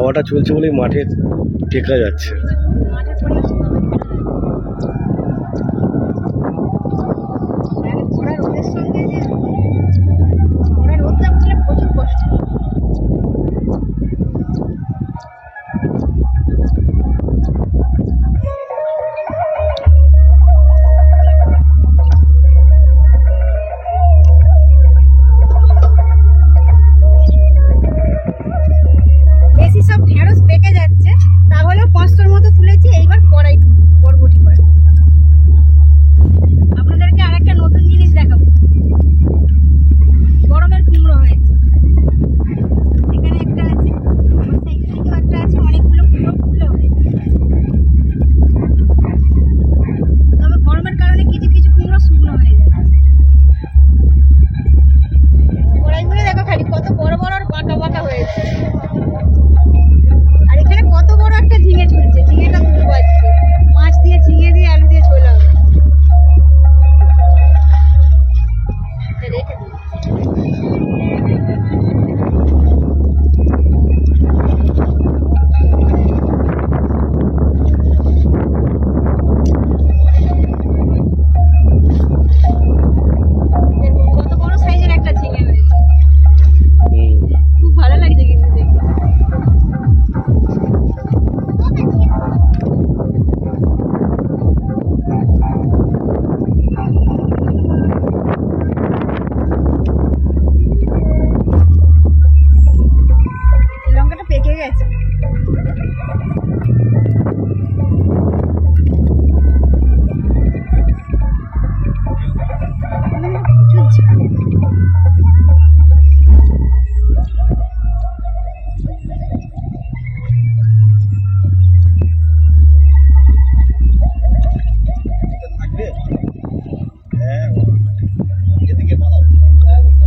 হাওয়াটা চলছে বলেই মাঠে টেকা যাচ্ছে।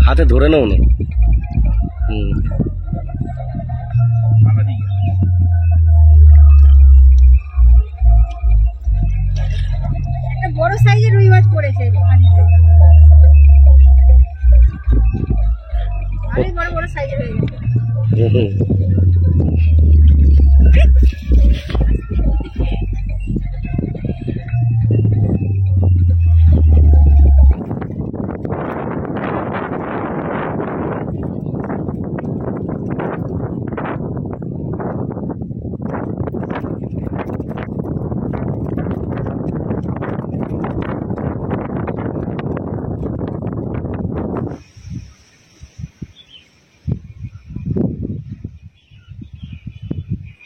হাতে ধরে নাও না। একটা বড় সাইজের রুই মাছ পড়েছে, অনেক বড় বড় সাইজের হয়ে গেছে।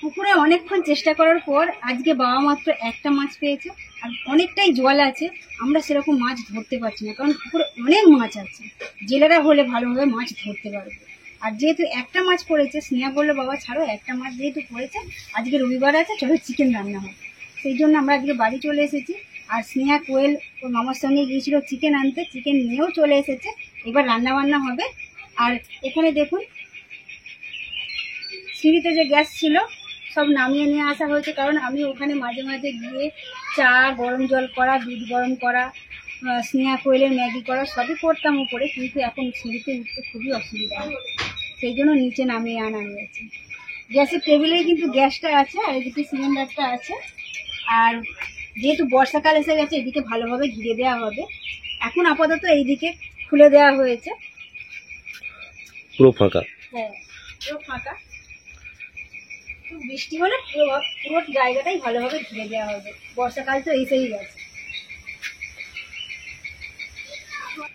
পুকুরে অনেকক্ষণ চেষ্টা করার পর আজকে বাবা মাত্র একটা মাছ পেয়েছে, আর অনেকটাই জল আছে, আমরা সেরকম মাছ ধরতে পারছি না, কারণ পুকুরে অনেক মাছ আছে। জেলেরা হলে ভালোভাবে মাছ ধরতে পারবে। আর যেহেতু একটা মাছ পড়েছে, স্নেহা বললো বাবা ছাড়ো, একটা মাছ যেহেতু পড়েছে, আজকে রবিবার আছে, চলো চিকেন রান্না হয়। সেই জন্য আমরা আজকে বাড়ি চলে এসেছি। আর স্নেহা কোয়েল ওর মামার সঙ্গে গিয়েছিল চিকেন আনতে, চিকেন নিয়েও চলে এসেছে, এবার রান্না বান্না হবে। আর এখানে দেখুন সিঁড়িতে যে গ্যাস ছিল সব নামিয়ে নিয়ে আসা হয়েছে, কারণ আমি ওখানে মাঝে মাঝে গিয়ে চা, গরম জল করা, দুধ গরম করা, স্নেহা কোয়েলের ম্যাগি করা সবই করতাম উপরে, কিন্তু এখন সিঁড়িতে উঠতে খুবই অসুবিধা হয়, সেই জন্য নিচে নামিয়ে আনা হয়েছে। গ্যাসের টেবিলেই কিন্তু গ্যাসটা আছে, আর এদিকে সিলিন্ডারটা আছে। আর যেহেতু বর্ষাকাল এসে গেছে, এদিকে ভালোভাবে ঘিরে দেওয়া হবে। এখন আপাতত এইদিকে খুলে দেওয়া হয়েছে, পুরো ফাঁকা। হ্যাঁ পুরো ফাঁকা। বৃষ্টি হলে পুরো জায়গাটাই ভালোভাবে ঘিরে দেওয়া হবে, বর্ষাকাল তো এসেই গেছে।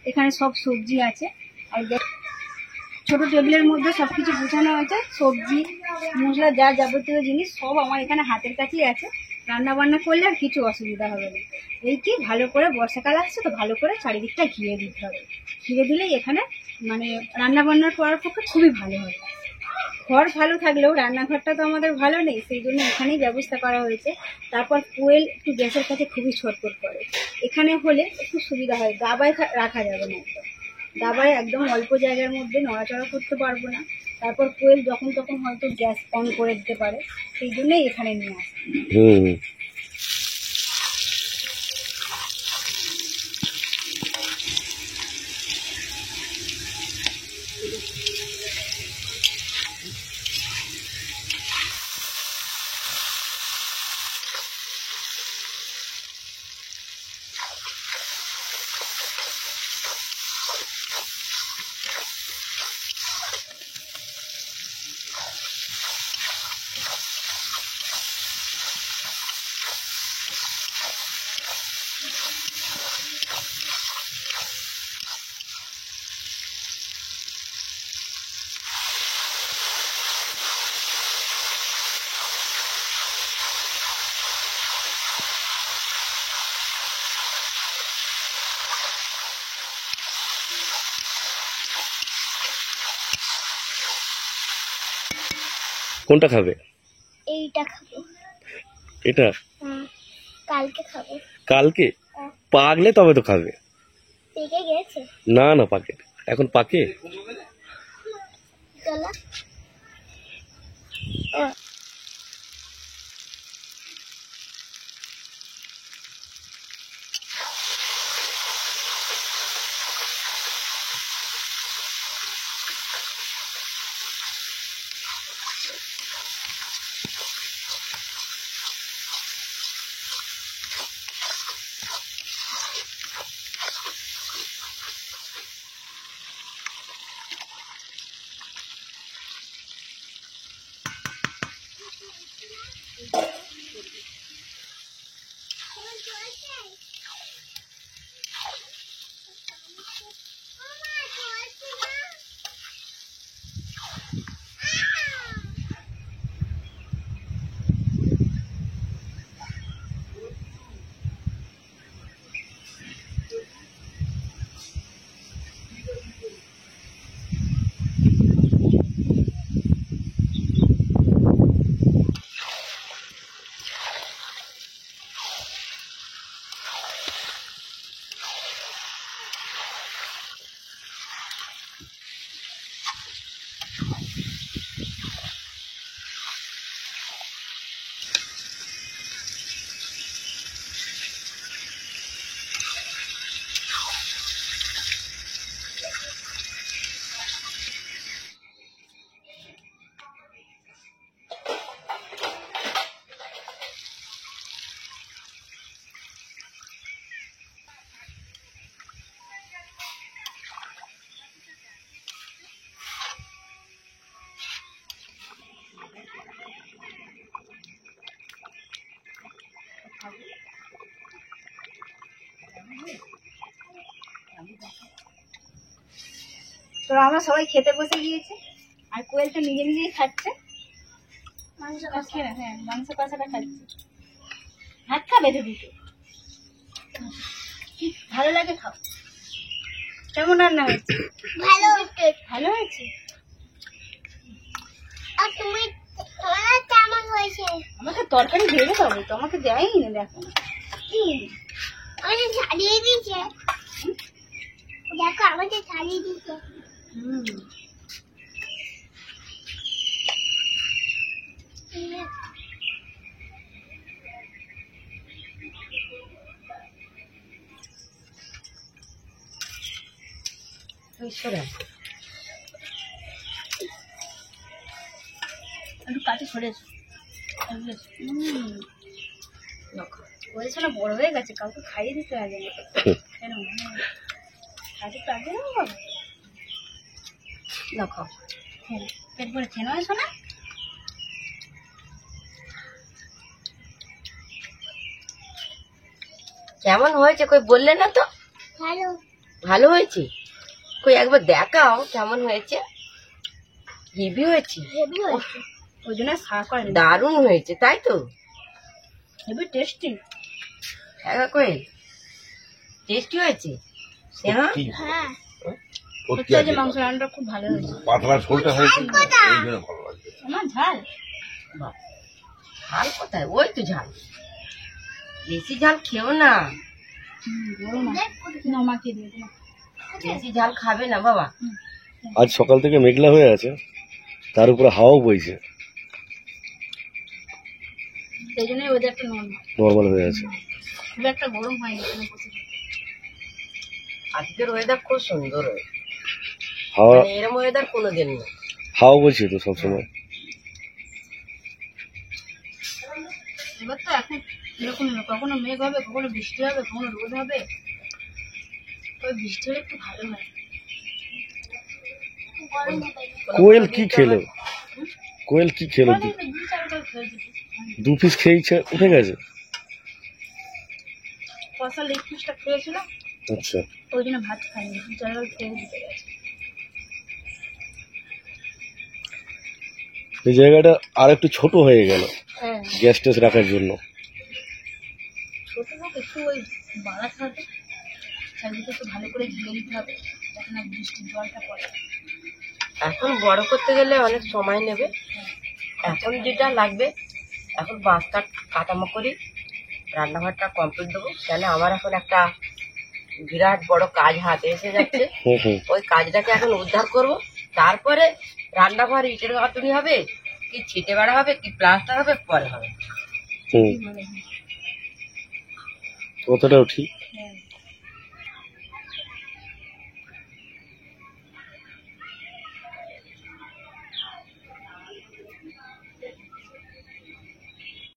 এখানে সব সবজি আছে, আর ছোট টেবিলের মধ্যে সবকিছু গুছানো হয়েছে, সবজি মশলা যা যাবতীয় জিনিস সব আমার এখানে হাতের কাছেই আছে। রান্না বান্না করলে আর কিছু অসুবিধা হবে না। এই কি ভালো করে বর্ষাকাল আসছে তো ভালো করে চারিদিকটা ঘিরে দিতে হবে, ঘিরে দিলেই এখানে মানে রান্না বান্না করার পক্ষে খুবই ভালো হবে। ঘর ভালো থাকলেও রান্নাঘরটা তো আমাদের ভালো নেই, সেই জন্য এখানেই ব্যবস্থা করা হয়েছে। তারপর কোয়েল একটু গ্যাসের কাছে খুবই ছটফট করে, এখানে হলে একটু সুবিধা হয়, দাবায় রাখা যাবে না, একদম দাবায় একদম অল্প জায়গার মধ্যে নড়াচড়া করতে পারবো না। তারপর কোয়েল যখন তখন হয়তো গ্যাস অন করে দিতে পারে, সেই জন্যই এখানে নিয়ে আসে। কোনটা খাবে? এইটা খাবো। এটা কালকে খাবো। কালকে? হ্যাঁ। পাকলে তবে তো খাবে। পেকে গেছে। না না, পাকে এখন পাকে। চলো। তো আমরা সবাই খেতে বসে গিয়েছি, আর কোয়েল তো নিজে নিজেই খাচ্ছে মাংস হ্যাঁ, মাংস কষাটা খাচ্ছে। ভাত খাবে তো দিকে? ভালো লাগে, খাও। কেমন রান্না হয়েছে? ভালো হচ্ছে। ভালো হয়েছে। আর তুমি তোমার কেমন হয়েছে? আমাকে তরকারি ভেবে হবে তো, আমাকে দেয়ই না, দেখো না। আমাকে ছাড়িয়ে দিয়েছে। দেখো আমাকে ছাড়িয়ে দিয়েছে। একটু কাছে সরে এসো। বলছে না বড় হয়ে গেছে, কাউকে খাইয়ে দিতে লাগে না। কেন কাজে কাজে না বাবা, দেখো হ্যাঁ পেট ভরে খেয়ে নয় শোনা। কেমন হয়েছে কই বললে না তো? ভালো। ভালো হয়েছে? কই একবার দেখাও কেমন হয়েছে। হেভি হয়েছে, হেভি হয়েছে। ওই জন্য শাক করে দারুণ হয়েছে তাই তো? Heavy tasty. হ্যাঁ কই টেস্টি হয়েছে? হ্যাঁ হ্যাঁ। সত্যি যে মাংস রান্নাটা খুব ভালো হয়েছে। পাতলা ঝোলটা হয়েছে এই জন্য ভালো লাগছে। আমার ঝাল ঝাল কোথায়? ওই তো ঝাল, বেশি ঝাল খেও না। মাখিয়ে দিয়ে দিলাম। বেশি ঝাল খাবে না বাবা। আজ সকাল থেকে মেঘলা হয়ে আছে, তার উপরে হাওয়াও বইছে, সেই জন্যই ওয়েদারটা নর্মাল হয়ে আছে। খুব একটা গরম হয়নি এখানে বসে থেকে। আজকের ওয়েদার খুব সুন্দর, হাওয়া মানে এরম ওয়েদার কোনোদিন না। হাওয়া বইছে তো সবসময়। এবার তো এখন এরকম কখনো মেঘ হবে, কখনো বৃষ্টি হবে, কখনো রোদ হবে। তবে বৃষ্টি হলে একটু ভালো হয়। কোয়েল কি খেলো? কোয়েল কি খেলো? 2-4 খেয়ে দিতে। 2 পিস খেয়েছে, উঠে গেছে। কষা লেগ পিসটা খেয়েছিল, আচ্ছা, ওই জন্য ভাত খাইনি, 2-4 খেয়ে দিতে গেছে। এই জায়গাটা আর একটু ছোট হয়ে গেল হ্যাঁ গ্যাস ট্যাস রাখার জন্য। ছোট হোক, একটু ওই বাড়াতে হবে, চারিদিকে একটু ভালো করে ঘিরে নিতে হবে, যাতে না বৃষ্টির জলটা পড়ে। এখন বড় করতে গেলে অনেক সময় নেবে, এখন যেটা লাগবে, এখন বাঁশ কাঠ কাটামো করি, রান্নাঘরটা কমপ্লিট দেবো। কেন আমার এখন একটা বিরাট বড় কাজ হাতে এসে যাচ্ছে। হুম হুম ওই কাজটাকে এখন উদ্ধার করব। তারপরে রান্নাঘর ইটের গাঁথুনি হবে, কি ছিটে বেড়া হবে, কি প্লাস্টার হবে, পরে হবে। হুম, কথাটাও ঠিক।